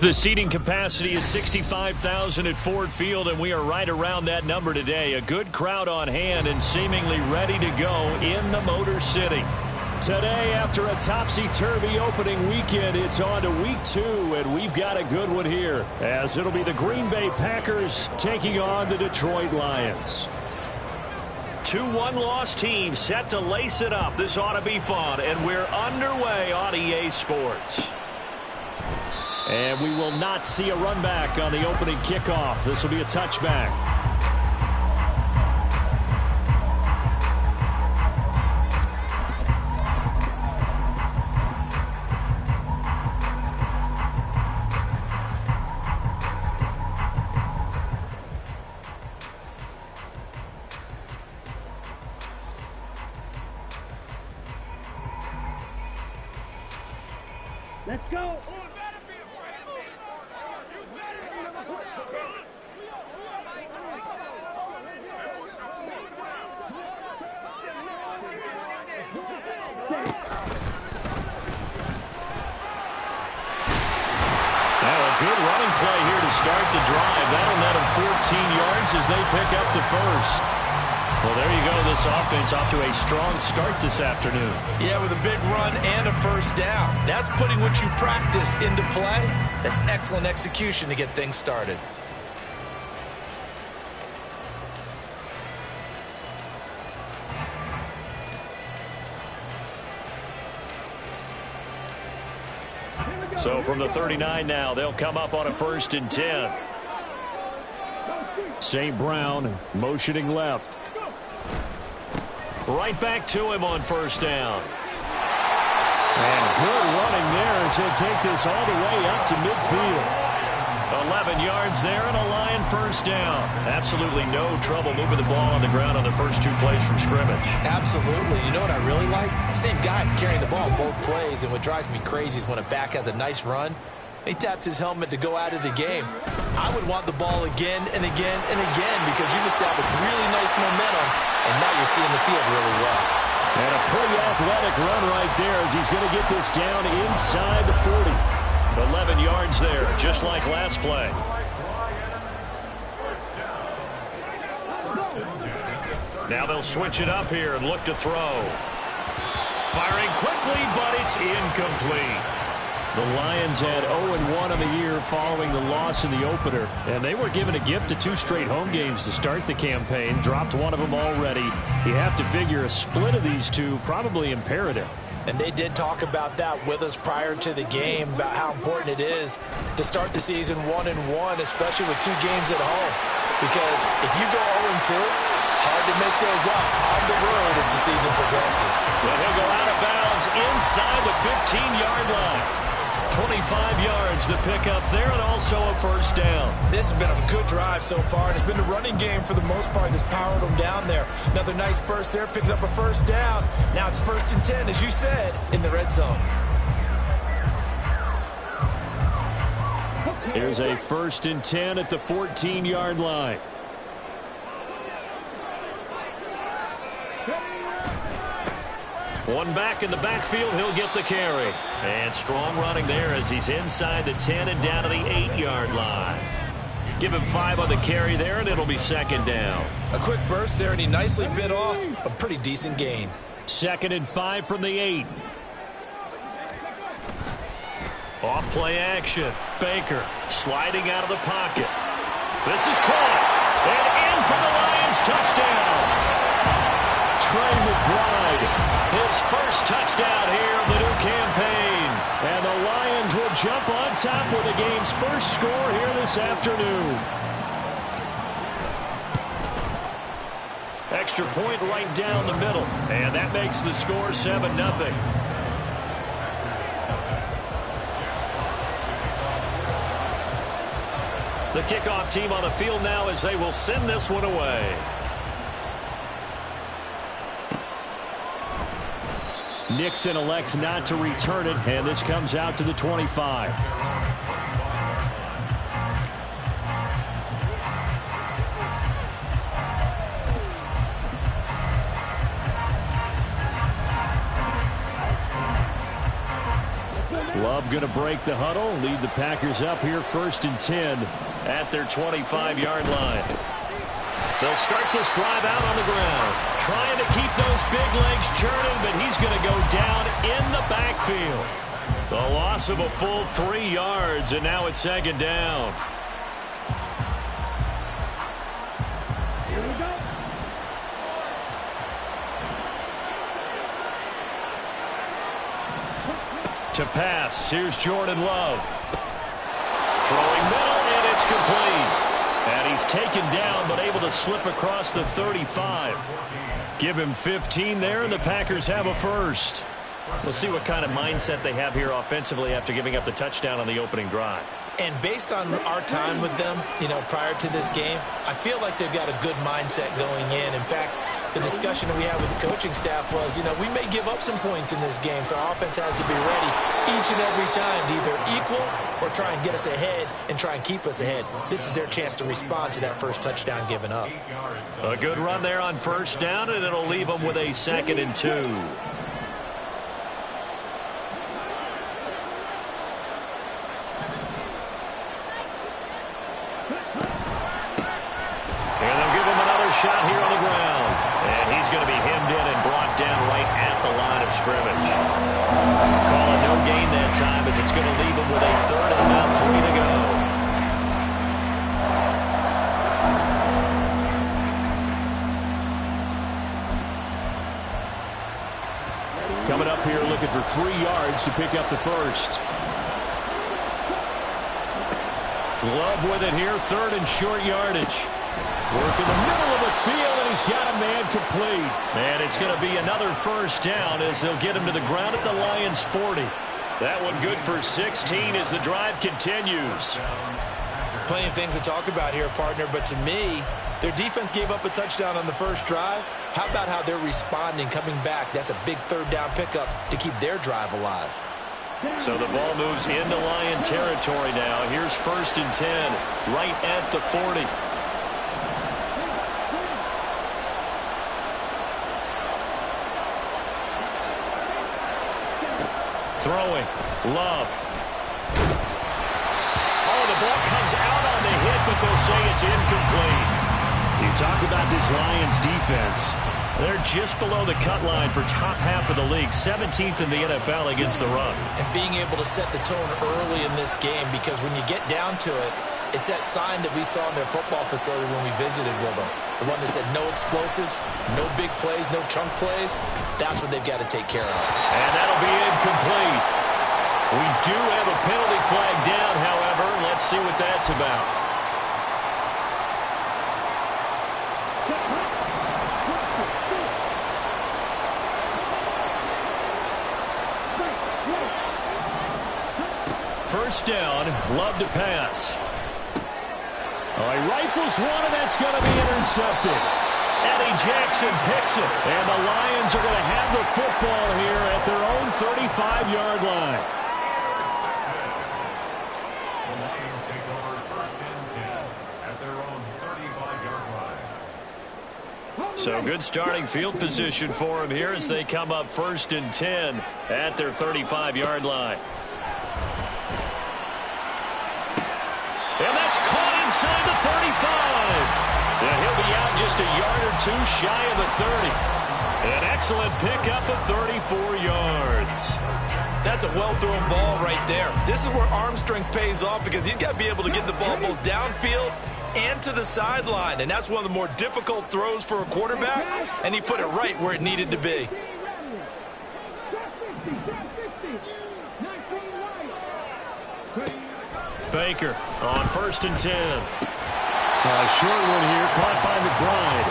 The seating capacity is 65,000 at Ford Field, and we are right around that number today. A good crowd on hand and seemingly ready to go in the Motor City. Today, after a topsy-turvy opening weekend, it's on to week 2, and we've got a good one here, as it'll be the Green Bay Packers taking on the Detroit Lions. 2 one-loss teams set to lace it up. This ought to be fun, and we're underway on EA Sports. And we will not see a run back on the opening kickoff. This will be a touchback. Let's go. Good running play here to start the drive. That'll net them 14 yards as they pick up the first. Well, there you go. This offense off to a strong start this afternoon. Yeah, with a big run and a first down. That's putting what you practice into play. That's excellent execution to get things started. So from the 39 now, they'll come up on a 1st and 10. St. Brown motioning left. Right back to him on 1st down. And good running there as he'll take this all the way up to midfield. 11 yards there and a Lion 1st down. Absolutely no trouble moving the ball on the ground on the first 2 plays from scrimmage. Absolutely. You know what I really like? Same guy carrying the ball both plays, and what drives me crazy is when a back has a nice run, he taps his helmet to go out of the game. I would want the ball again and again and again because you've established really nice momentum, and now you're seeing the field really well. And a pretty athletic run right there as he's going to get this down inside the 40. 11 yards there, just like last play. Now they'll switch it up here and look to throw. Firing quickly, but it's incomplete. The Lions had 0-1 on the year following the loss in the opener, and they were given a gift of 2 straight home games to start the campaign. Dropped one of them already. You have to figure a split of these 2 probably imperative. And they did talk about that with us prior to the game, about how important it is to start the season 1-1, especially with 2 games at home. Because if you go 0-2, hard to make those up on the road as the season progresses. Well, he'll go out of bounds inside the 15-yard line. 25 yards the pickup there, and also a 1st down. This has been a good drive so far, and it's been a running game for the most part that's powered them down there. Another nice burst there, picking up a 1st down. Now it's 1st and 10, as you said, in the red zone. Here's a 1st and 10 at the 14-yard line. One back in the backfield, he'll get the carry. And strong running there as he's inside the 10 and down to the 8-yard line. Give him 5 on the carry there, and it'll be 2nd down. A quick burst there, and he nicely bit off a pretty decent gain. 2nd and 5 from the 8. Off play action. Baker sliding out of the pocket. This is caught. And in for the Lions touchdown. Trey McBride, his first touchdown here of the new campaign. And the Lions will jump on top with the game's first score here this afternoon. Extra point right down the middle. And that makes the score 7-0. The kickoff team on the field now as they will send this one away. Nixon elects not to return it, and this comes out to the 25. Love going to break the huddle, lead the Packers up here 1st and 10 at their 25-yard line. They'll start this drive out on the ground, trying to keep those big legs churning, but he's going to go down in the backfield. The loss of a full 3 yards, and now it's 2nd down. Here we go. To pass, here's Jordan Love. Throwing middle, and it's complete. And he's taken down, but able to slip across the 35. Give him 15 there, and the Packers have a first. We'll see what kind of mindset they have here offensively after giving up the touchdown on the opening drive. And based on our time with them, prior to this game, I feel like they've got a good mindset going in. In fact, the discussion that we had with the coaching staff was, we may give up some points in this game, so our offense has to be ready each and every time to either equal or try and get us ahead and try and keep us ahead. This is their chance to respond to that first touchdown given up. A good run there on 1st down, and it'll leave them with a 2nd and 2. And they'll give him another shot here on the ground. And he's going to be hemmed in and brought down right at the line of scrimmage. Call it no gain that time as it's going to leave him with a 3rd and about 3 to go. Coming up here looking for 3 yards to pick up the first. Love with it here, 3rd and short yardage. Work in the middle of the field, and he's got a man complete. And it's going to be another 1st down as they'll get him to the ground at the Lions' 40. That one good for 16 as the drive continues. Plenty of things to talk about here, partner, but to me, their defense gave up a touchdown on the first drive. How about how they're responding, coming back? That's a big 3rd down pickup to keep their drive alive. So the ball moves into Lion territory now. Here's 1st and 10, right at the 40. Throwing, Love. Oh, the ball comes out on the hit, but they'll say it's incomplete. You talk about this Lions defense. They're just below the cut line for top half of the league, 17th in the NFL against the run. And being able to set the tone early in this game, because when you get down to it, it's that sign that we saw in their football facility when we visited with them. The one that said no explosives, no big plays, no chunk plays. That's what they've got to take care of. And that'll be incomplete. We do have a penalty flag down, however. Let's see what that's about. First down, Love to pass. He rifles one, and that's going to be intercepted. Eddie Jackson picks it, and the Lions are going to have the football here at their own 35-yard line. The Lions take over 1st and 10 at their own 35-yard line. So good starting field position for them here as they come up 1st and 10 at their 35-yard line. And that's caught inside the 35. And he'll be out just a yard or 2 shy of the 30. An excellent pickup of 34 yards. That's a well-thrown ball right there. This is where arm strength pays off, because he's got to be able to get the ball both downfield and to the sideline. And that's one of the more difficult throws for a quarterback, and he put it right where it needed to be. Baker on 1st and 10. A short one here, caught by McBride.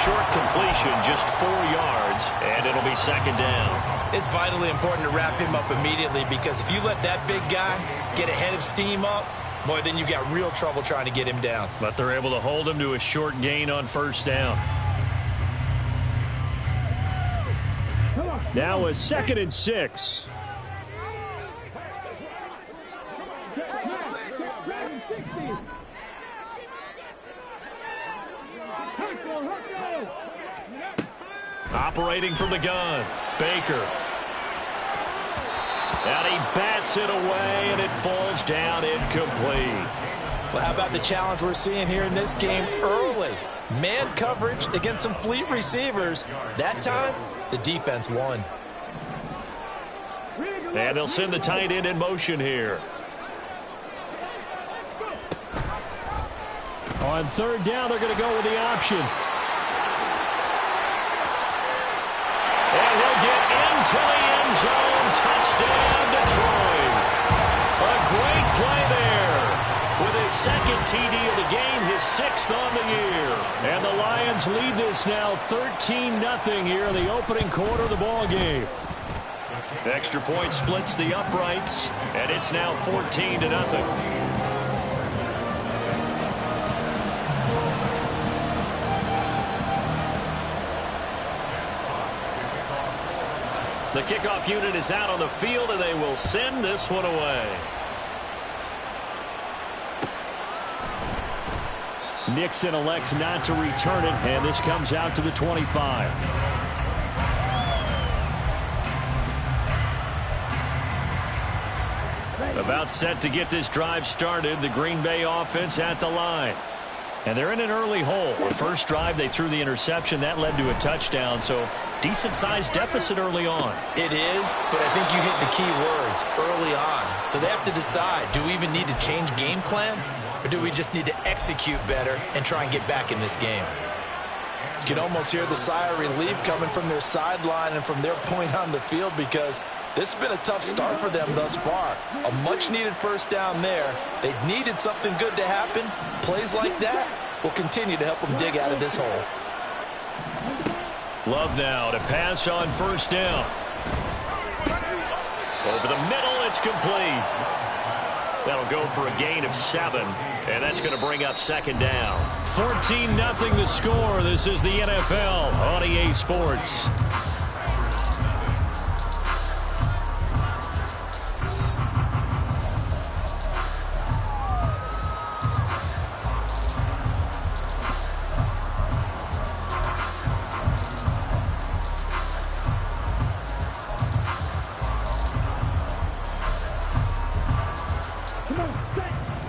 Short completion, just 4 yards, and it'll be 2nd down. It's vitally important to wrap him up immediately, because if you let that big guy get ahead of steam up, boy, then you've got real trouble trying to get him down. But they're able to hold him to a short gain on 1st down. Now a 2nd and 6. Operating from the gun, Baker. And he bats it away, and it falls down incomplete. Well, how about the challenge we're seeing here in this game early? Man coverage against some fleet receivers. That time, the defense won. And they'll send the tight end in motion here. On third down, they're going to go with the option. And he'll get into the end zone. Touchdown, Detroit. A great play there. With his second TD of the game, his 6th on the year. And the Lions lead this now 13-0 here in the opening quarter of the ball game. Extra point splits the uprights, and it's now 14-0. The kickoff unit is out on the field, and they will send this one away. Nixon elects not to return it, and this comes out to the 25. About set to get this drive started, the Green Bay offense at the line. And they're in an early hole. The first drive, they threw the interception. That led to a touchdown, so decent-sized deficit early on. It is, but I think you hit the key words, early on. So they have to decide, do we even need to change game plan, or do we just need to execute better and try and get back in this game? You can almost hear the sigh of relief coming from their sideline and from their point on the field, because this has been a tough start for them thus far. A much-needed first down there. They needed something good to happen. Plays like that will continue to help them dig out of this hole. Love now to pass on first down. Over the middle, it's complete. That'll go for a gain of 7, and that's going to bring up second down. 14-0 the score. This is the NFL on EA Sports.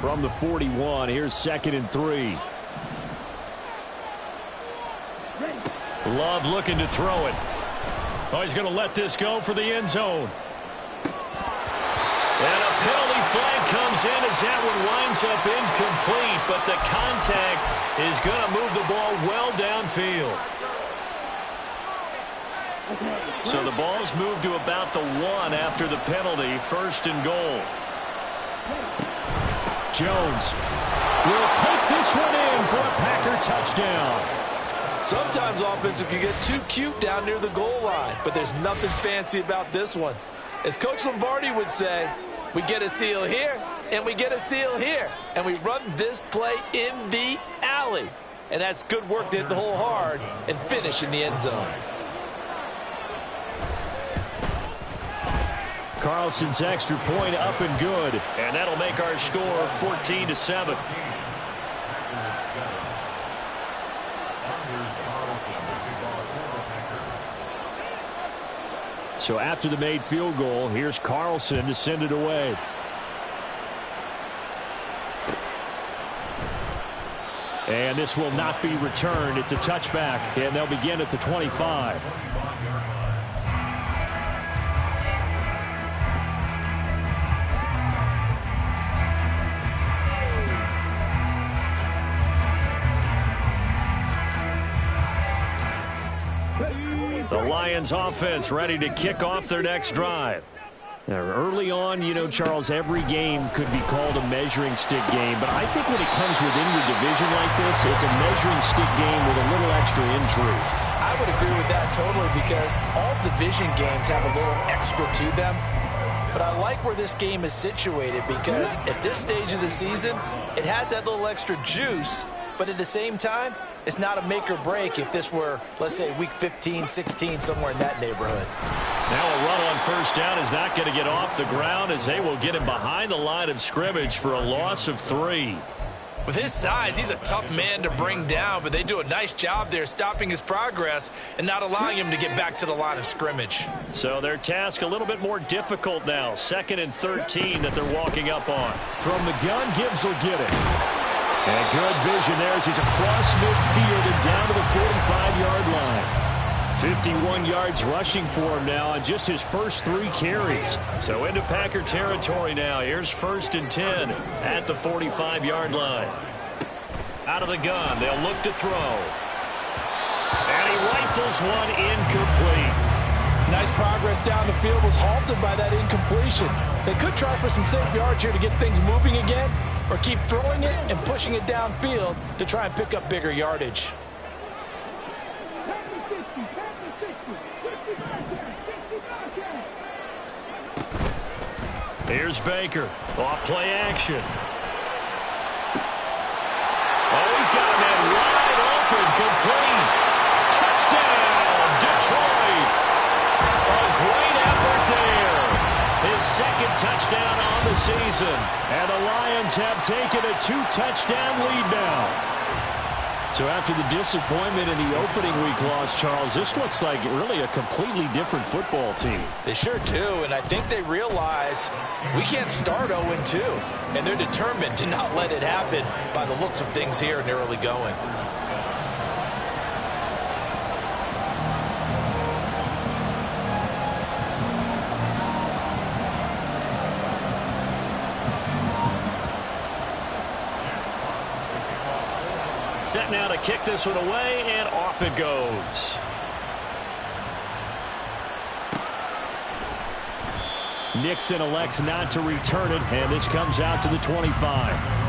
From the 41, here's 2nd and 3. Love looking to throw it. Oh, he's going to let this go for the end zone. And a penalty flag comes in as that one winds up incomplete, but the contact is going to move the ball well downfield. So the ball's moved to about the 1 after the penalty, 1st and goal. Jones will take this one in for a Packer touchdown. Sometimes offenses can get too cute down near the goal line, but there's nothing fancy about this one. As Coach Lombardi would say, we get a seal here, and we get a seal here, and we run this play in the alley. And that's good work to hit the hole hard and finish in the end zone. Carlson's extra point up and good, and that'll make our score 14-7. So after the made field goal, here's Carlson to send it away. And this will not be returned. It's a touchback, and they'll begin at the 25. The Lions offense ready to kick off their next drive. Now, early on, you know, Charles, every game could be called a measuring stick game, but I think when it comes within your division like this, it's a measuring stick game with a little extra intrigue. I would agree with that totally, because all division games have a little extra to them. But I like where this game is situated, because at this stage of the season, it has that little extra juice, but at the same time, it's not a make or break if this were, let's say, week 15, 16, somewhere in that neighborhood. Now a run on first down is not going to get off the ground, as they will get him behind the line of scrimmage for a loss of 3. With his size, he's a tough man to bring down, but they do a nice job there stopping his progress and not allowing him to get back to the line of scrimmage. So their task a little bit more difficult now. 2nd and 13 that they're walking up on. From the gun, Gibbs will get it. And good vision there as he's across midfield and down to the 45-yard line. 51 yards rushing for him now on just his first 3 carries. So into Packer territory now. Here's 1st and 10 at the 45-yard line. Out of the gun, they'll look to throw. And he rifles one incomplete. Nice progress down the field, was halted by that incompletion. They could try for some safe yards here to get things moving again, or keep throwing it and pushing it downfield to try and pick up bigger yardage. Here's Baker. Off play action. Oh, he's got a man wide open. Complete. Touchdown, Detroit. A great effort there. His 2nd touchdown on the season. And the Lions have taken a 2-touchdown lead now. So after the disappointment in the opening week loss, Charles, this looks like really a completely different football team. They sure do, and I think they realize we can't start 0-2, and they're determined to not let it happen by the looks of things here in the early going. Set now to kick this one away, and off it goes. Nixon elects not to return it, and this comes out to the 25.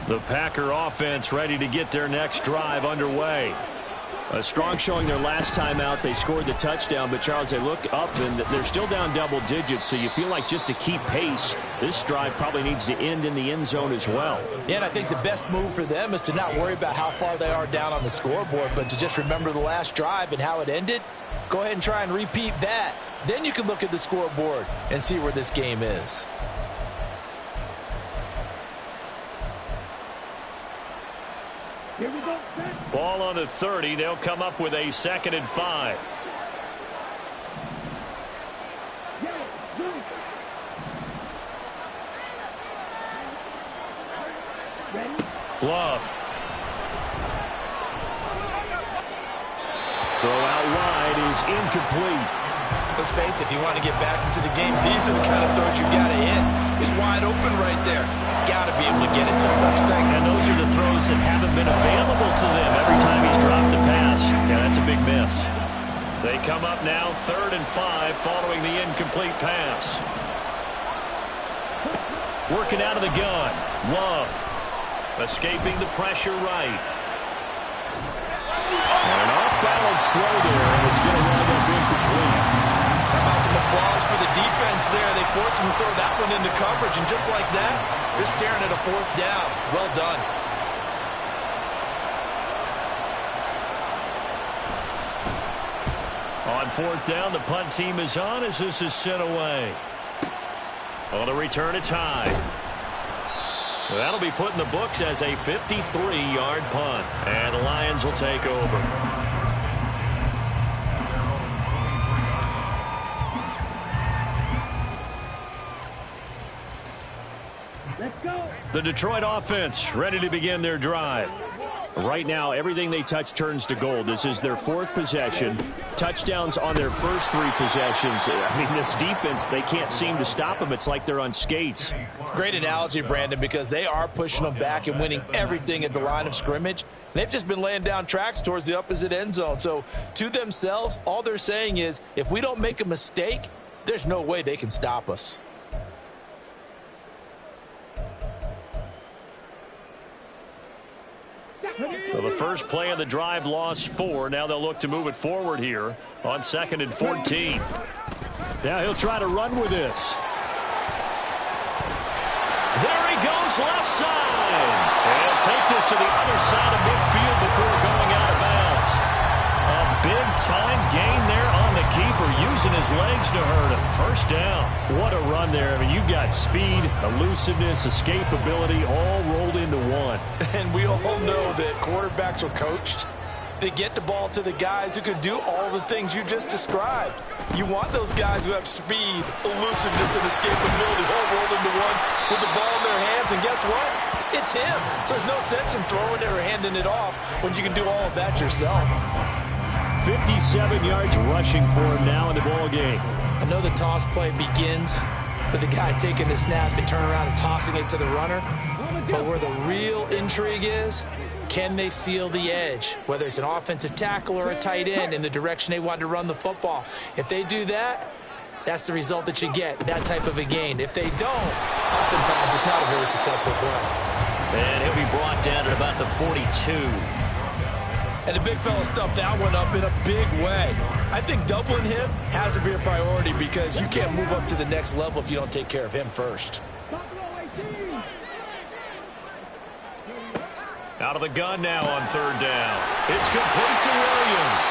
The Packer offense ready to get their next drive underway. A strong showing their last time out. They scored the touchdown, but Charles, they look up and they're still down double digits, so you feel like just to keep pace, this drive probably needs to end in the end zone as well. Yeah, and I think the best move for them is to not worry about how far they are down on the scoreboard, but to just remember the last drive and how it ended. Go ahead and try and repeat that. Then you can look at the scoreboard and see where this game is. Here we go. Ball on the 30. They'll come up with a 2nd and 5. Glove. Throw out wide is incomplete. Let's face it, if you want to get back into the game, these are the kind of throws you got to hit. He's wide open right there. Got to be able to get it to him. And those are the throws that haven't been available to them every time he's dropped a pass. Yeah, that's a big miss. They come up now 3rd and 5 following the incomplete pass. Working out of the gun. Love. Escaping the pressure right. And an off-balance throw there, and it's going to wind up incomplete. How about some applause for the defense there? They forced him to throw that one into coverage, and just like that, they're staring at a 4th down. Well done. On 4th down, the punt team is on as this is sent away. On the return, a tie. That'll be put in the books as a 53-yard punt. And the Lions will take over. Let's go. The Detroit offense ready to begin their drive. Right now, everything they touch turns to gold. This is their 4th possession. Touchdowns on their first 3 possessions. I mean, this defense, they can't seem to stop them. It's like they're on skates. Great analogy, Brandon, because they are pushing them back and winning everything at the line of scrimmage. They've just been laying down tracks towards the opposite end zone. So to themselves, all they're saying is, if we don't make a mistake, there's no way they can stop us. So the first play of the drive lost 4. Now they'll look to move it forward here on 2nd and 14. Now he'll try to run with this. There he goes, left side. And take this to the other side of midfield before going out of bounds. A big-time gain there on the keeper, using his legs to hurt him. First down. What a run there. I mean, you've got speed, elusiveness, escapability, all rolled into one. And we all know that quarterbacks are coached to get the ball to the guys who can do all the things you just described. You want those guys who have speed, elusiveness, and escapability all rolled into one with the ball in their hands. And guess what? It's him. So there's no sense in throwing it or handing it off when you can do all of that yourself. 57 yards rushing for him now in the ball game. I know the toss play begins with the guy taking the snap and turning around and tossing it to the runner. But where the real intrigue is, can they seal the edge, whether it's an offensive tackle or a tight end, in the direction they want to run the football? If they do that, that's the result that you get, that type of a gain. If they don't, oftentimes it's not a very successful play. And he'll be brought down at about the 42. And the big fella stuffed that one up in a big way. I think doubling him has to be a priority because you can't move up to the next level if you don't take care of him first. Out of the gun now on 3rd down. It's complete to Williams.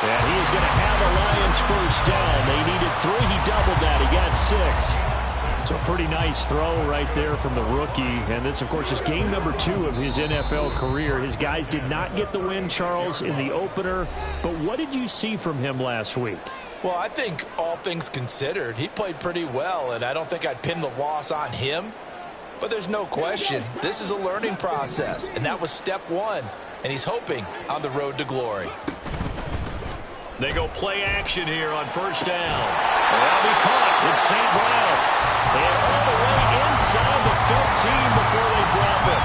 And he is going to have a Lions first down. They needed 3. He doubled that. He got 6. So a pretty nice throw right there from the rookie. And this, of course, is game number 2 of his NFL career. His guys did not get the win, Charles, in the opener. But what did you see from him last week? Well, I think all things considered, he played pretty well, and I don't think I'd pin the loss on him. But there's no question, this is a learning process, and that was step 1. And he's hoping on the road to glory. They go play action here on 1st down. That'll be caught. It's St. Brown. And all the way inside the 15 before they drop it.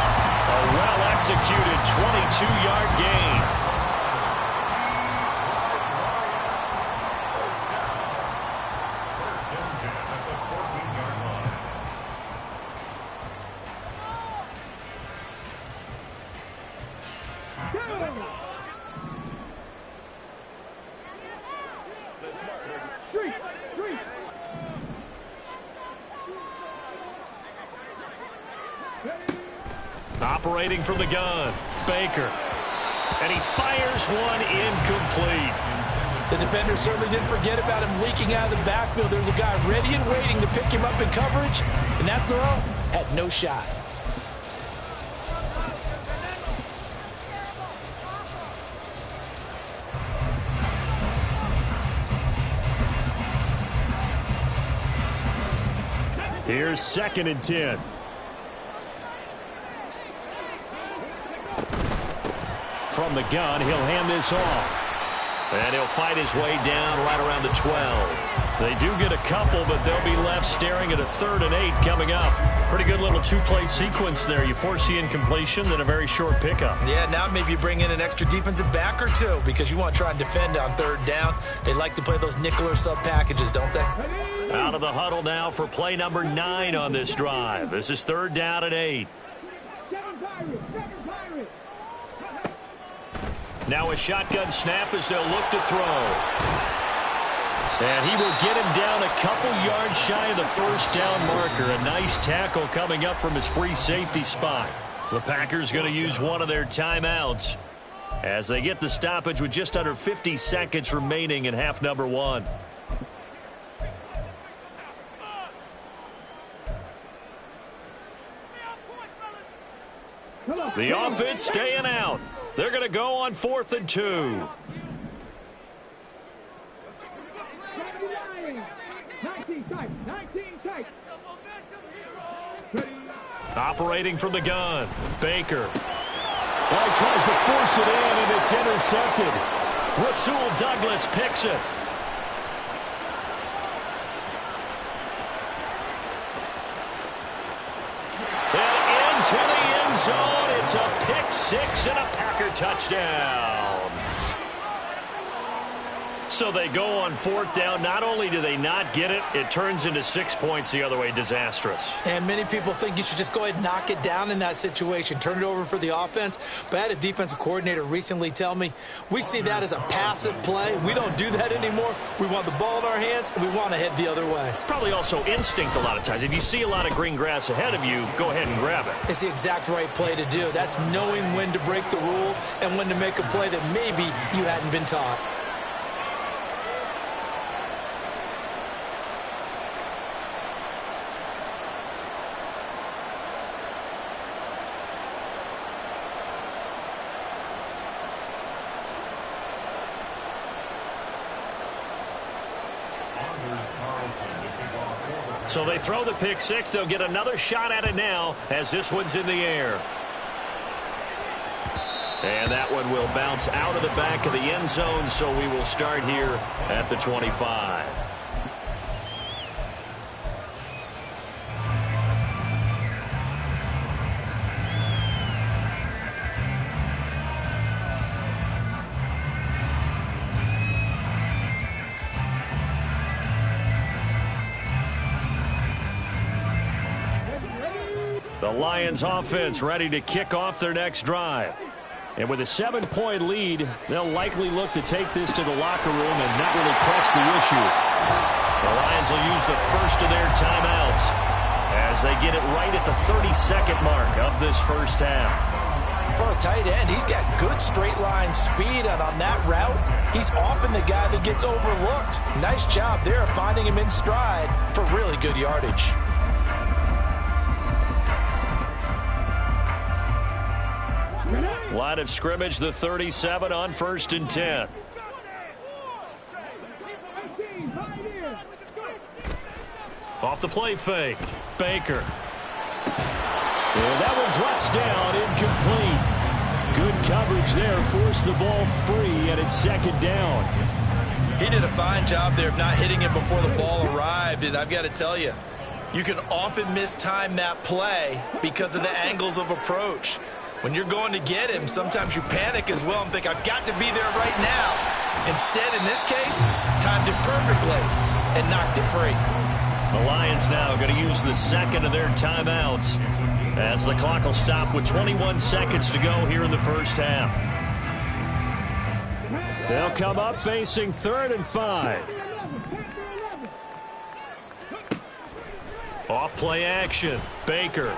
A well-executed 22-yard gain. Operating from the gun, Baker. And he fires one incomplete. The defender certainly didn't forget about him leaking out of the backfield. There's a guy ready and waiting to pick him up in coverage, and that throw had no shot. Here's 2nd and 10. From the gun, he'll hand this off. And he'll fight his way down right around the 12. They do get a couple, but they'll be left staring at a 3rd and 8 coming up. Pretty good little 2-play sequence there. You force the incompletion, then a very short pickup. Yeah, now maybe you bring in an extra defensive back or 2 because you want to try and defend on 3rd down. They like to play those nickel or sub packages, don't they? Out of the huddle now for play number 9 on this drive. This is 3rd down and 8. Now a shotgun snap as they'll look to throw. And he will get him down a couple yards shy of the 1st down marker. A nice tackle coming up from his free safety spot. The Packers going to use one of their timeouts as they get the stoppage with just under 50 seconds remaining in half number 1. The offense staying out. They're going to go on 4th and 2. Operating from the gun, Baker. Well, he tries to force it in, and it's intercepted. Rasul Douglas picks it. And into the end zone. It's a pick 6 and a Packer touchdown. So they go on 4th down. Not only do they not get it, it turns into 6 points the other way. Disastrous. And many people think you should just go ahead and knock it down in that situation. Turn it over for the offense. But I had a defensive coordinator recently tell me, we see that as a passive play. We don't do that anymore. We want the ball in our hands, and we want to head the other way. It's probably also instinct a lot of times. If you see a lot of green grass ahead of you, go ahead and grab it. It's the exact right play to do. That's knowing when to break the rules and when to make a play that maybe you hadn't been taught. So they throw the pick six. They'll get another shot at it now as this one's in the air. And that one will bounce out of the back of the end zone, so we will start here at the 25. The Lions offense ready to kick off their next drive. And with a 7-point lead, they'll likely look to take this to the locker room and not really press the issue. The Lions will use the first of their timeouts as they get it right at the 32nd mark of this first half. For a tight end, he's got good straight line speed, and on that route, he's often the guy that gets overlooked. Nice job there finding him in stride for really good yardage. Line of scrimmage, the 37 on 1st and 10. Off the play fake, Baker. And that one drops down, incomplete. Good coverage there, forced the ball free, and it's 2nd down. He did a fine job there of not hitting it before the ball arrived, and I've got to tell you, you can often mistime that play because of the angles of approach. When you're going to get him, sometimes you panic as well and think, I've got to be there right now. Instead, in this case, timed it perfectly and knocked it free. The Lions now going to use the second of their timeouts as the clock will stop with 21 seconds to go here in the first half. They'll come up facing 3rd and 5. Off play action, Baker.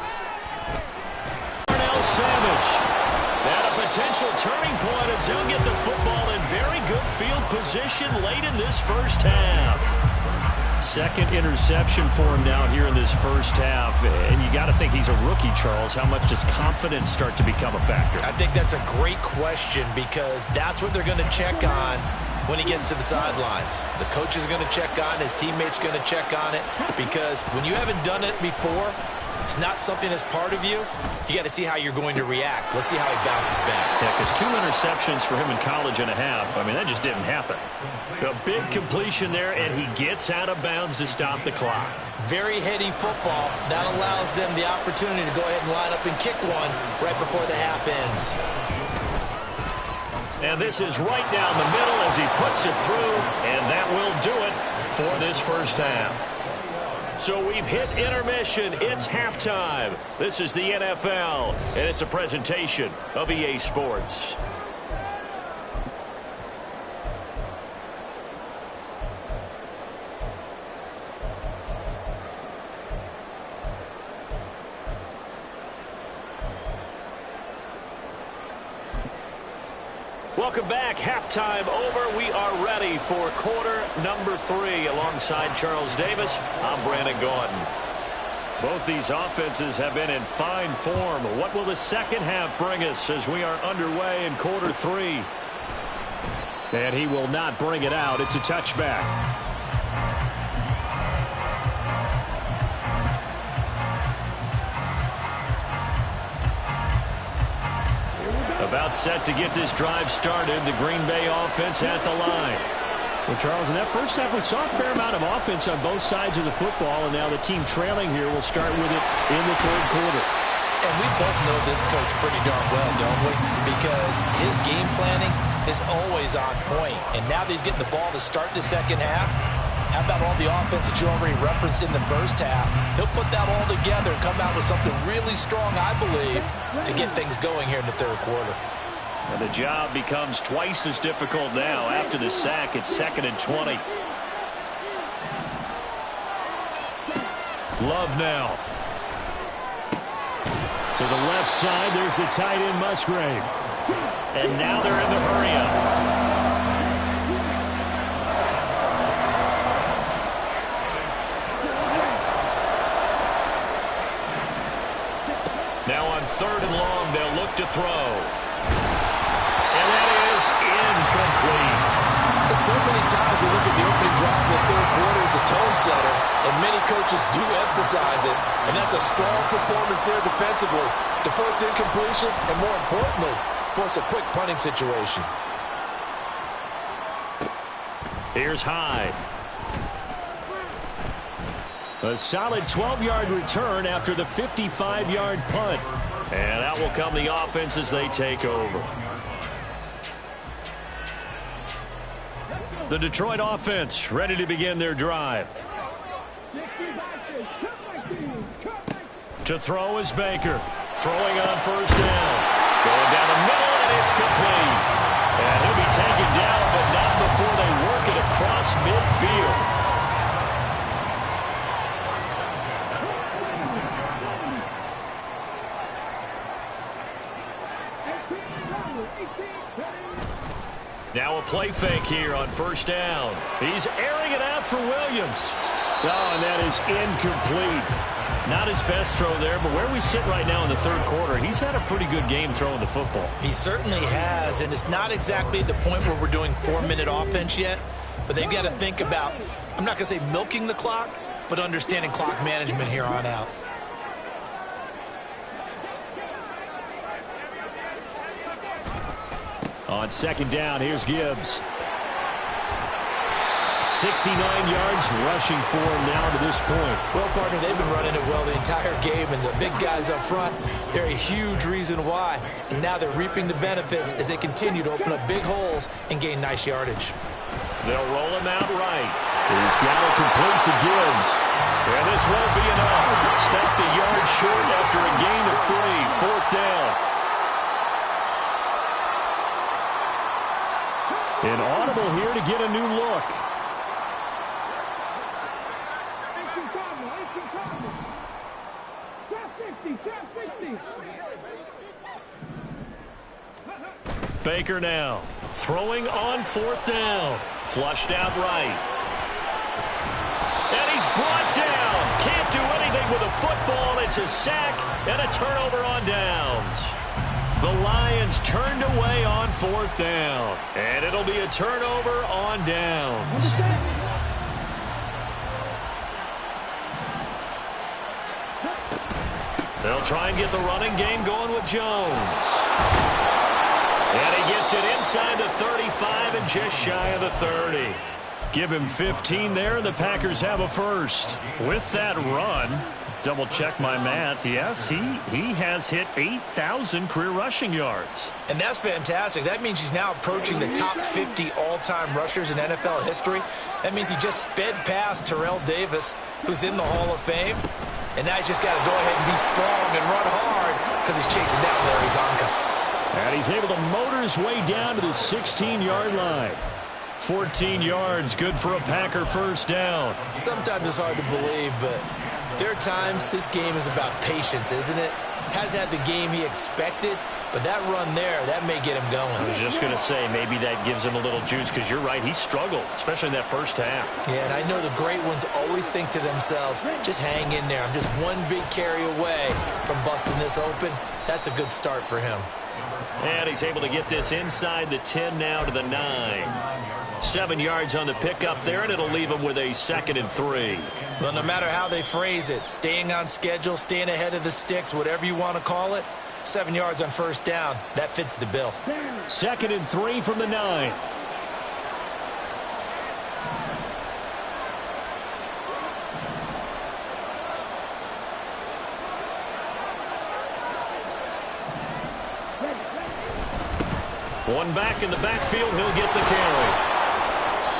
Savage. And a potential turning point as they'll get the football in very good field position late in this first half. 2nd interception for him now here in this first half. And you got to think he's a rookie, Charles. How much does confidence start to become a factor? I think that's a great question because that's what they're going to check on when he gets to the sidelines. The coach is going to check on it. His teammates going to check on it because when you haven't done it before, it's not something that's part of you. You got to see how you're going to react. Let's see how he bounces back. Yeah, because 2 interceptions for him in college and a half. I mean, that just didn't happen. A big completion there, and he gets out of bounds to stop the clock. Very heady football. That allows them the opportunity to go ahead and line up and kick one right before the half ends. And this is right down the middle as he puts it through, and that will do it for this first half. So we've hit intermission. It's halftime. This is the NFL, and it's a presentation of EA Sports. Welcome back. Halftime over. We are ready for quarter number 3. Alongside Charles Davis, I'm Brandon Gordon. Both these offenses have been in fine form. What will the second half bring us as we are underway in quarter 3? And he will not bring it out. It's a touchback. About set to get this drive started. The Green Bay offense at the line. Well, Charles, in that first half, we saw a fair amount of offense on both sides of the football, and now the team trailing here will start with it in the 3rd quarter. And we both know this coach pretty darn well, don't we? Because his game planning is always on point. And now that he's getting the ball to start the second half, how about all the offense that you already referenced in the first half? He'll put that all together and come out with something really strong, I believe, to get things going here in the third quarter. And the job becomes twice as difficult now. After the sack, it's 2nd and 20. Love now. To the left side, there's the tight end Musgrave. And now they're in the hurry-up. Now on 3rd and long, they'll look to throw. And that is incomplete. And so many times we look at the opening drive in the third quarter as a tone setter, and many coaches do emphasize it, and that's a strong performance there defensively to force incompletion and, more importantly, force a quick punting situation. Here's Hyde. A solid 12-yard return after the 55-yard punt. And out will come the offense as they take over. The Detroit offense ready to begin their drive. To throw is Baker. Throwing on 1st down. Going down the middle, and it's complete. And he'll be taken down, but not before they work it across midfield. Now a play fake here on 1st down. He's airing it out for Williams. Oh, and that is incomplete. Not his best throw there, but where we sit right now in the third quarter, he's had a pretty good game throwing the football. He certainly has, and it's not exactly the point where we're doing 4-minute offense yet, but they've got to think about, I'm not going to say milking the clock, but understanding clock management here on out. On 2nd down, here's Gibbs. 69 yards rushing for him now to this point. Well, partner, they've been running it well the entire game, and the big guys up front, they're a huge reason why. And now they're reaping the benefits as they continue to open up big holes and gain nice yardage. They'll roll him out right. He's got it complete to Gibbs. And this won't be enough. Stopped a yard short after a gain of 3. 4th down. An audible here to get a new look. Baker now throwing on 4th down. Flushed out right. And he's brought down. Can't do anything with a football. It's a sack and a turnover on downs. The Lions turned away on 4th down. And it'll be a turnover on downs. They'll try and get the running game going with Jones. And he gets it inside the 35 and just shy of the 30. Give him 15 there, and the Packers have a first. With that run, double check my math. Yes, he has hit 8,000 career rushing yards. And that's fantastic. That means he's now approaching the top 50 all-time rushers in NFL history. That means he just sped past Terrell Davis, who's in the Hall of Fame. And now he's just got to go ahead and be strong and run hard because he's chasing down Larry Zonka. And he's able to motor his way down to the 16-yard line. 14 yards, good for a Packer first down. Sometimes it's hard to believe, but there are times this game is about patience, isn't it? Has had the game he expected, but that run there, that may get him going. I was just going to say, maybe that gives him a little juice, because you're right, he struggled, especially in that first half. Yeah, and I know the great ones always think to themselves, just hang in there. I'm just one big carry away from busting this open. That's a good start for him. And he's able to get this inside the 10 now to the 9. 7 yards on the pickup there, and it'll leave him with a 2nd and 3. Well, no matter how they phrase it, staying on schedule, staying ahead of the sticks, whatever you want to call it, 7 yards on first down, that fits the bill. 2nd and 3 from the 9. One back in the backfield. He'll get the carry.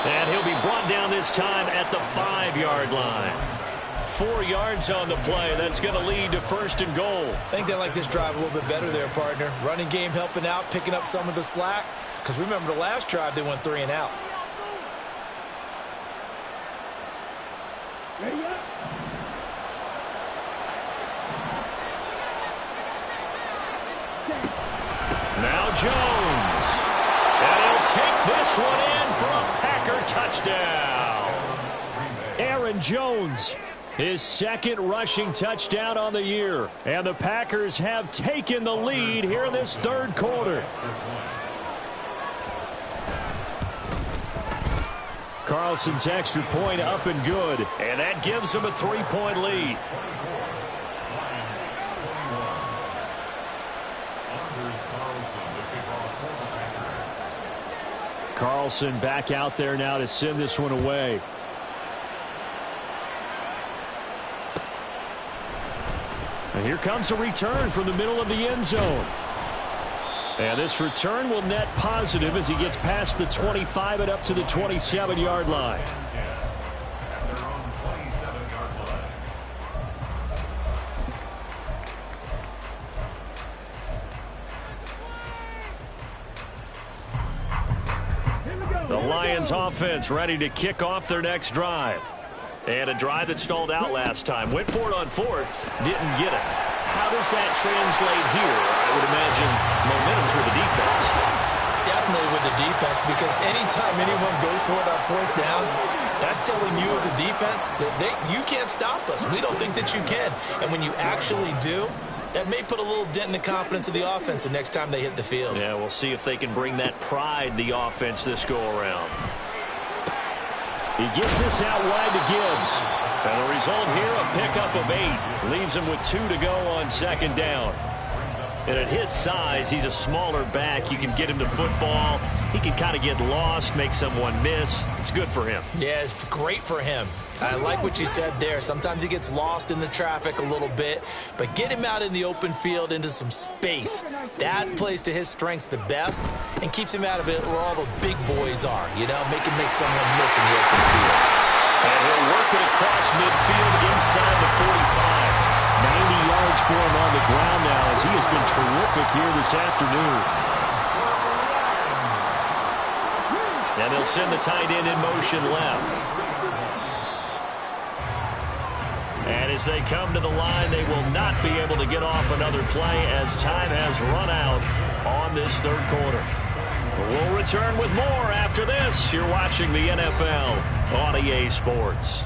And he'll be brought down this time at the 5-yard line. 4 yards on the play. That's going to lead to 1st and goal. I think they like this drive a little bit better there, partner. Running game helping out, picking up some of the slack. Because remember the last drive, they went 3 and out. Ready up. Now Jones. And he'll take this one in for a Packer touchdown. Aaron Jones, his 2nd rushing touchdown on the year. And the Packers have taken the lead here in this 3rd quarter. Carlson's extra point up and good. And that gives them a 3-point lead. Carlson back out there now to send this one away. And here comes a return from the middle of the end zone. And this return will net positive as he gets past the 25 and up to the 27-yard line. The Lions offense ready to kick off their next drive. And a drive that stalled out last time. Went for it on 4th. Didn't get it. How does that translate here? I would imagine momentum's with the defense. Definitely with the defense, because anytime anyone goes for it on 4th down, that's telling you as a defense that you can't stop us. We don't think that you can. And when you actually do, that may put a little dent in the confidence of the offense the next time they hit the field. Yeah, we'll see if they can bring that pride in the offense this go-around. He gets this out wide to Gibbs. And the result here, a pickup of 8. Leaves him with 2 to go on 2nd down. And at his size, he's a smaller back. You can get him to football. He can kind of get lost, make someone miss. It's good for him. Yeah, it's great for him. I like what you said there. Sometimes he gets lost in the traffic a little bit, but get him out in the open field into some space. That plays to his strengths the best and keeps him out of it where all the big boys are, you know, make someone miss in the open field. And he'll work it across midfield inside the 45. 90 yards for him on the ground now as he has been terrific here this afternoon. And they'll send the tight end in motion left. And as they come to the line, they will not be able to get off another play as time has run out on this 3rd quarter. We'll return with more after this. You're watching the NFL on EA Sports.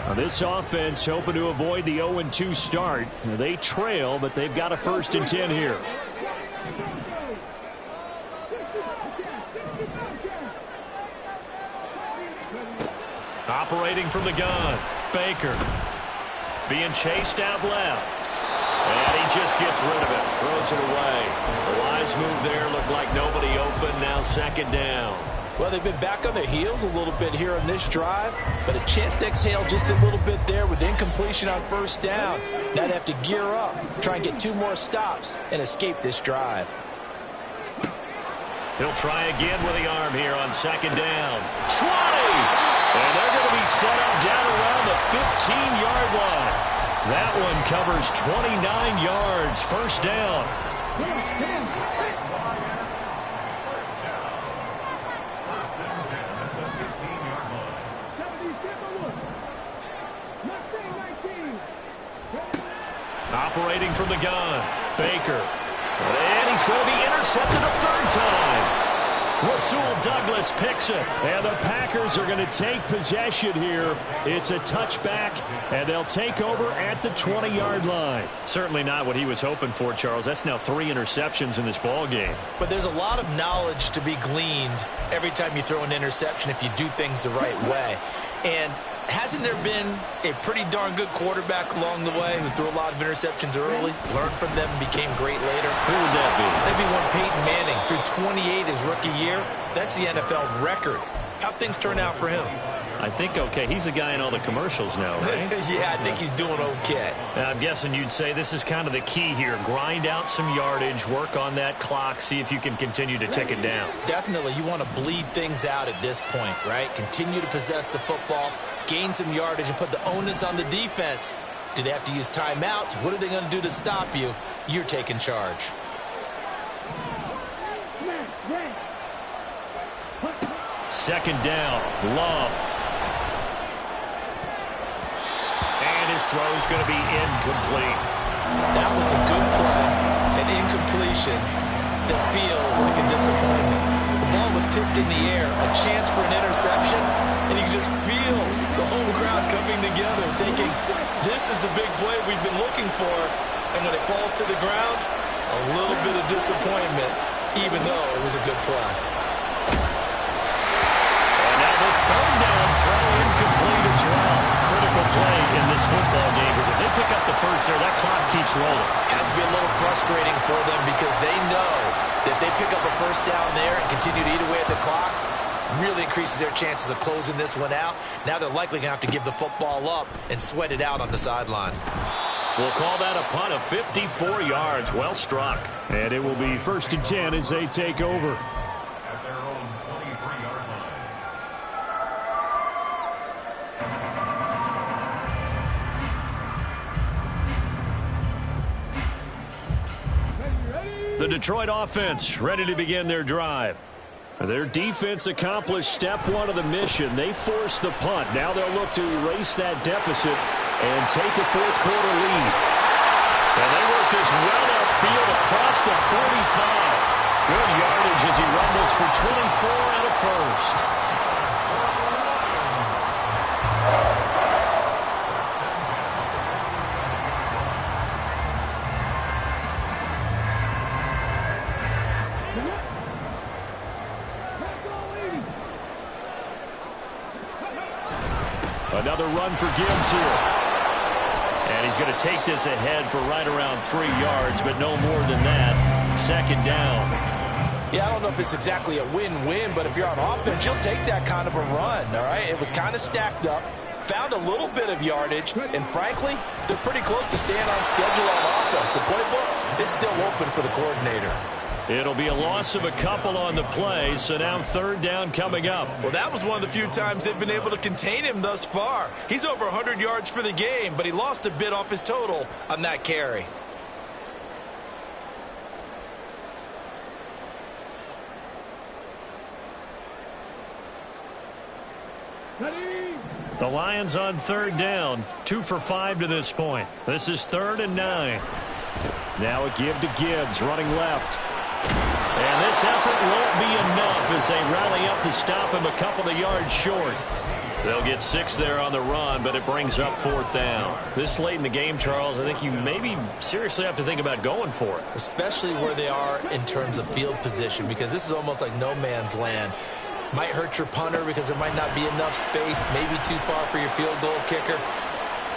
Now this offense hoping to avoid the 0-2 start. They trail, but they've got a 1st and 10 here. Operating from the gun, Baker. Being chased out left. And he just gets rid of it. Throws it away. The wise move there. Looked like nobody open. Now 2nd down. Well, they've been back on their heels a little bit here on this drive, but a chance to exhale just a little bit there with incompletion on 1st down. Now they have to gear up, try and get 2 more stops, and escape this drive. He'll try again with the arm here on 2nd down. 20! And they're going to be set up down around the 15-yard line. That one covers 29 yards. 1st down. Operating from the gun, Baker. And he's going to be intercepted a 3rd time. Rasul Douglas picks it. And the Packers are going to take possession here. It's a touchback, and they'll take over at the 20-yard line. Certainly not what he was hoping for, Charles. That's now 3 interceptions in this ball game. But there's a lot of knowledge to be gleaned every time you throw an interception if you do things the right way. And hasn't there been a pretty darn good quarterback along the way who threw a lot of interceptions early, learned from them, and became great later? Who would that be? That'd be one Peyton Manning. Threw 28 his rookie year. That's the NFL record. How'd things turn out for him? I think okay. He's the guy in all the commercials now, right? Yeah, I think he's doing okay. I'm guessing you'd say this is kind of the key here. Grind out some yardage, work on that clock, see if you can continue to tick it down. Definitely, you want to bleed things out at this point, right? Continue to possess the football, gain some yardage, and put the onus on the defense. Do they have to use timeouts? What are they going to do to stop you? You're taking charge. Second down, Love. And his throw's going to be incomplete. That was a good play, an incompletion that feels like a disappointment. The ball was tipped in the air, a chance for an interception, and you can just feel the home crowd coming together thinking, this is the big play we've been looking for. And when it falls to the ground, a little bit of disappointment, even though it was a good play. Third down throw incomplete as well. Critical play in this football game because if they pick up the first there, that clock keeps rolling. Has to be a little frustrating for them because they know that if they pick up a first down there and continue to eat away at the clock, really increases their chances of closing this one out. Now they're likely going to have to give the football up and sweat it out on the sideline. We'll call that a punt of 54 yards. Well struck. And it will be 1st and 10 as they take over. At their own 23-yard line. The Detroit offense ready to begin their drive. Their defense accomplished step one of the mission. They forced the punt. Now they'll look to erase that deficit and take a fourth-quarter lead. And they work this well upfield across the 45. Good yardage as he rumbles for 24 and a first. Another run for Gibbs here. And he's going to take this ahead for right around 3 yards, but no more than that. Second down. Yeah, I don't know if it's exactly a win-win, but if you're on offense, you'll take that kind of a run, all right? It was kind of stacked up, found a little bit of yardage, and frankly, they're pretty close to staying on schedule on offense. The playbook is still open for the coordinator. It'll be a loss of a couple on the play, so now third down coming up. Well, that was one of the few times they've been able to contain him thus far. He's over 100 yards for the game, but he lost a bit off his total on that carry. The Lions on third down, 2 for 5 to this point. This is 3rd and 9. Now a give to Gibbs, running left. And this effort won't be enough as they rally up to stop him a couple of yards short. They'll get 6 there on the run, but it brings up 4th down. This late in the game, Charles, I think you maybe seriously have to think about going for it. Especially where they are in terms of field position, because this is almost like no man's land. Might hurt your punter because there might not be enough space, maybe too far for your field goal kicker.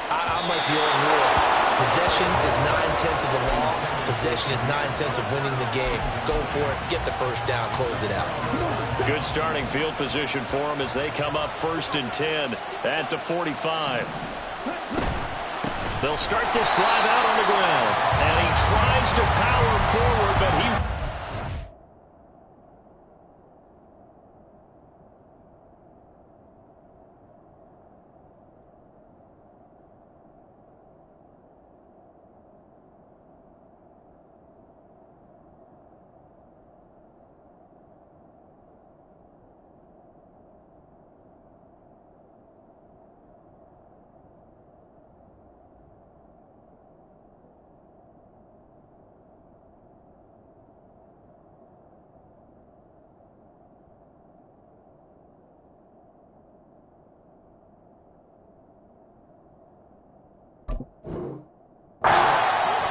I'm like the old rule. Possession is 9/10 of the law. Possession is 9/10 of winning the game. Go for it. Get the first down. Close it out. Good starting field position for them as they come up 1st and 10 at the 45. They'll start this drive out on the ground. And he tries to power forward, but he...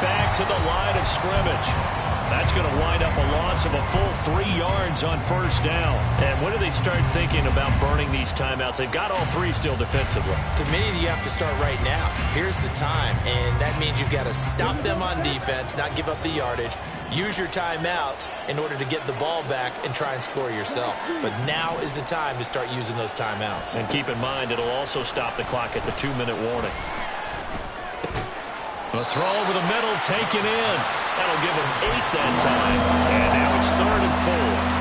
Back to the line of scrimmage. That's going to wind up a loss of a full 3 yards on 1st down. And when do they start thinking about burning these timeouts? They've got all 3 still defensively. To me, you have to start right now. Here's the time, and that means you've got to stop them on defense, not give up the yardage. Use your timeouts in order to get the ball back and try and score yourself. But now is the time to start using those timeouts. And keep in mind, it'll also stop the clock at the 2-minute warning. A throw over the middle, taken in. That'll give him 8 that time. And now it's 3rd and 4.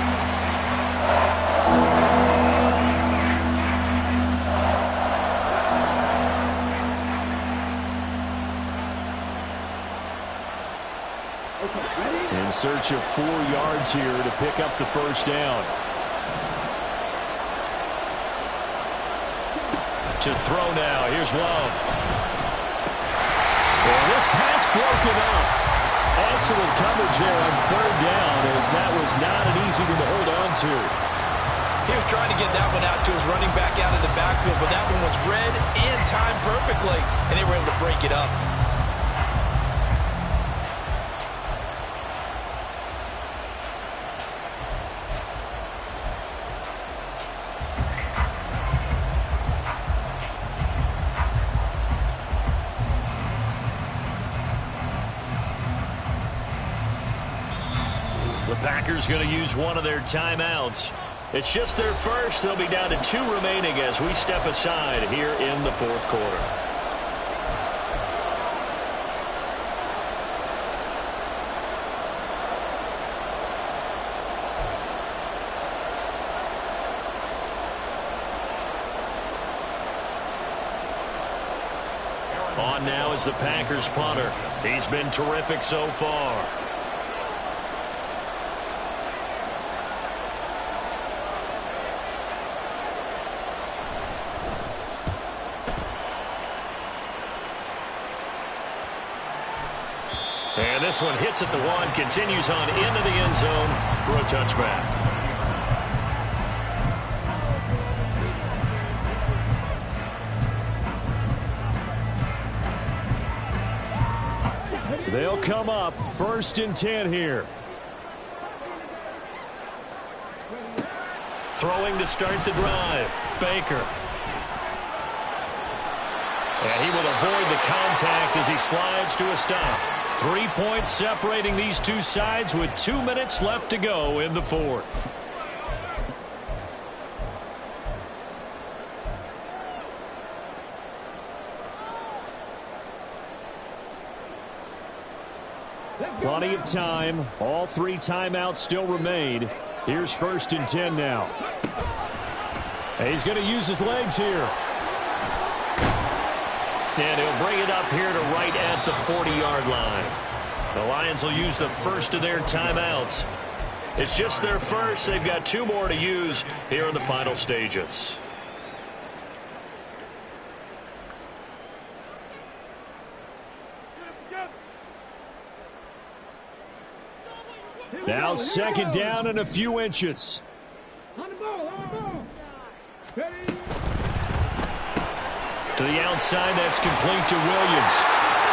In search of 4 yards here to pick up the first down. To throw now. Here's Love. And this pass broken up. Excellent coverage there on 3rd down, as that was not an easy one to hold on to. He was trying to get that one out to his running back out of the backfield, but that one was read and timed perfectly, and they were able to break it up. The Packers going to use one of their timeouts. It's just their first. They'll be down to 2 remaining as we step aside here in the 4th quarter. On now is the Packers punter. He's been terrific so far. And this one hits at the 1, continues on into the end zone for a touchback. They'll come up 1st and 10 here. Throwing to start the drive. Baker. And he will avoid the contact as he slides to a stop. 3 points separating these two sides with 2 minutes left to go in the 4th. Plenty of time. All 3 timeouts still remain. Here's 1st and 10 now. And he's going to use his legs here. And he'll bring it up here to right at the 40-yard line. The Lions will use the first of their timeouts. It's just their first. They've got 2 more to use here in the final stages. Now 2nd down and a few inches. To the outside, that's complete to Williams.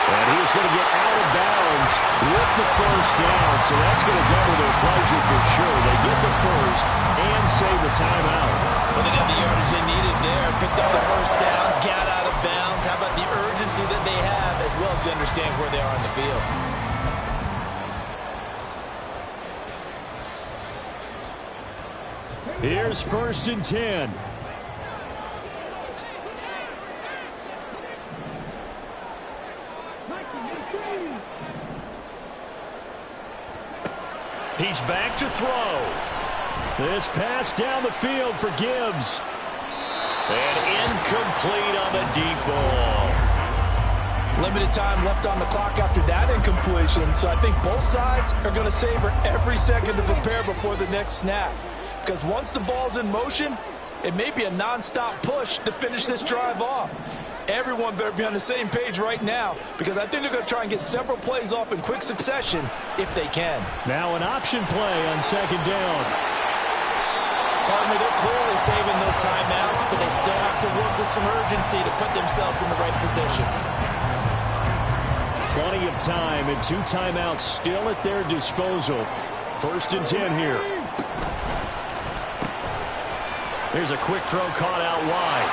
And he's going to get out of bounds with the first down, so that's going to double their pleasure for sure. They get the first and save the timeout. Well, they got the yardage they needed there, picked up the first down, got out of bounds. How about the urgency that they have, as well as they understand where they are on the field? Here's 1st and 10. He's back to throw. This pass down the field for Gibbs. And incomplete on the deep ball. Limited time left on the clock after that incompletion, so I think both sides are going to savor every second to prepare before the next snap. Because once the ball's in motion, it may be a non-stop push to finish this drive off. Everyone better be on the same page right now, because I think they're going to try and get several plays off in quick succession if they can. Now an option play on 2nd down. Pardon me, they're clearly saving those timeouts, but they still have to work with some urgency to put themselves in the right position. Plenty of time and 2 timeouts still at their disposal. 1st and 10 here. Here's a quick throw caught out wide.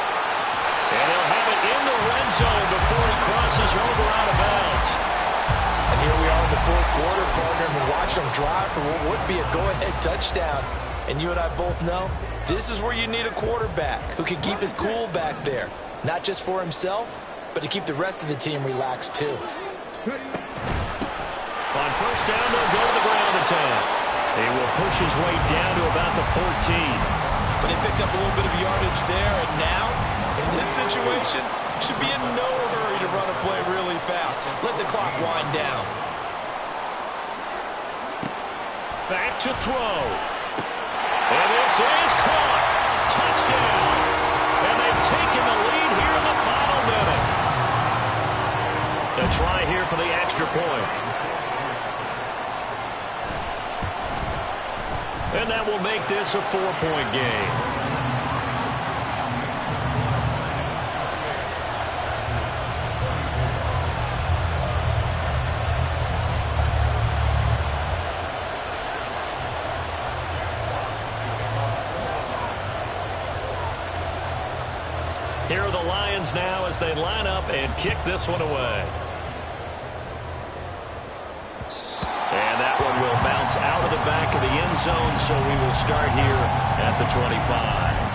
And he'll have it in the red zone before he crosses over out of bounds. And here we are in the 4th quarter, partner, and watched them drive for what would be a go-ahead touchdown. And you and I both know this is where you need a quarterback who can keep his cool back there. Not just for himself, but to keep the rest of the team relaxed too. On first down, they'll go to the ground attack. He will push his way down to about the 14. But he picked up a little bit of yardage there, and now, in this situation, should be in no hurry to run a play really fast. Let the clock wind down. Back to throw. And this is caught. Touchdown. And they've taken the lead here in the final minute. To try here for the extra point. And that will make this a 4-point game. Here are the Lions now as they line up and kick this one away. And that one will bounce out of the back of the end zone, so we will start here at the 25.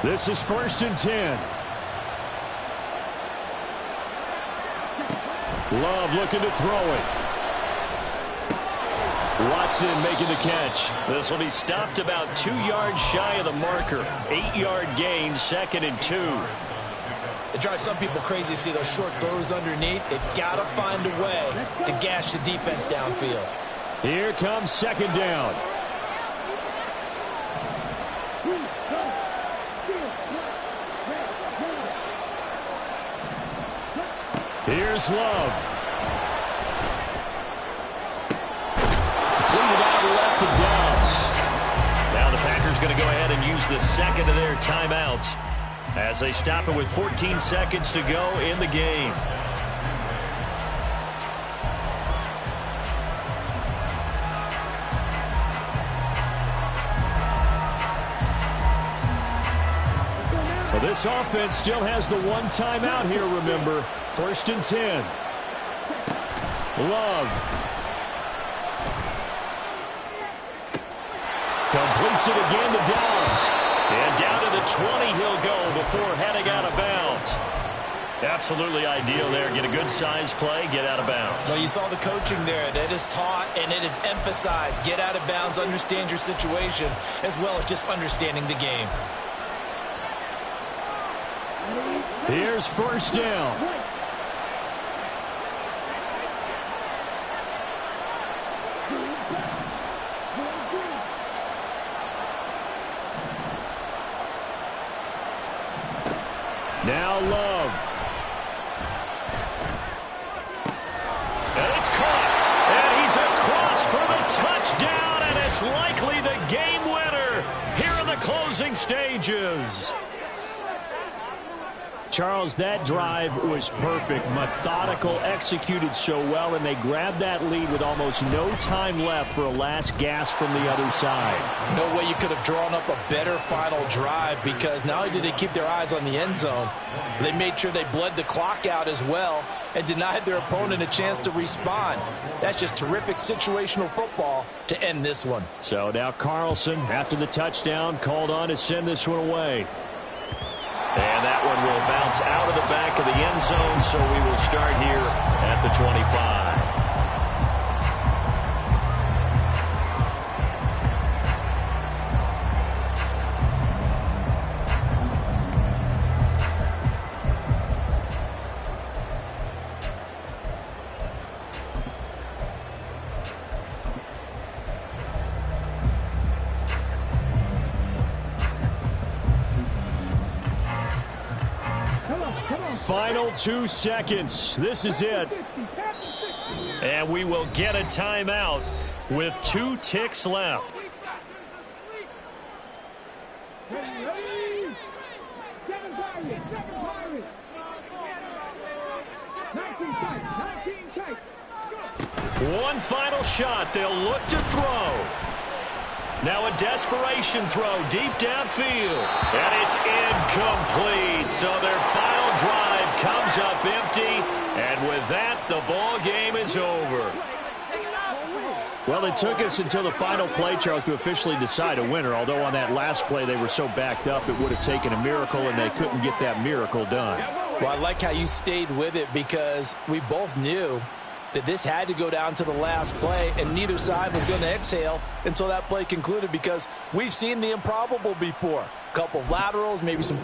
This is 1st and 10. Love looking to throw it. Watson making the catch. This will be stopped about 2 yards shy of the marker. 8-yard gain, 2nd and 2. It drives some people crazy to see those short throws underneath. They've got to find a way to gash the defense downfield. Here comes 2nd down. Here's Love. Completed out left to Dobbs. Now the Packers going to go ahead and use the second of their timeouts as they stop it with 14 seconds to go in the game. Well, this offense still has the one timeout here, remember. 1st and 10. Love. Completes it again to Dobbs. And down to the 20 he'll go before heading out of bounds. Absolutely ideal there. Get a good size play, get out of bounds. Well, you saw the coaching there. That is taught and it is emphasized. Get out of bounds, understand your situation, as well as just understanding the game. Here's 1st down. Now Love. And it's caught. And he's across for the touchdown, and it's likely the game winner here in the closing stages. Charles, that drive was perfect, methodical, executed so well, and they grabbed that lead with almost no time left for a last gasp from the other side. No way you could have drawn up a better final drive, because not only did they keep their eyes on the end zone, they made sure they bled the clock out as well and denied their opponent a chance to respond. That's just terrific situational football to end this one. So now Carlson, after the touchdown, called on to send this one away. And that one will bounce out of the back of the end zone, so we will start here at the 25. Final 2 seconds. This is it. And we will get a timeout with 2 ticks left. One final shot. They'll look to throw. Now a desperation throw deep downfield. And it's incomplete. So their final drive comes up empty. And with that, the ball game is over. Well, it took us until the final play, Charles, to officially decide a winner. Although on that last play they were so backed up, it would have taken a miracle, and they couldn't get that miracle done. Well, I like how you stayed with it because we both knew that this had to go down to the last play, and neither side was going to exhale until that play concluded because we've seen the improbable before. A couple of laterals, maybe some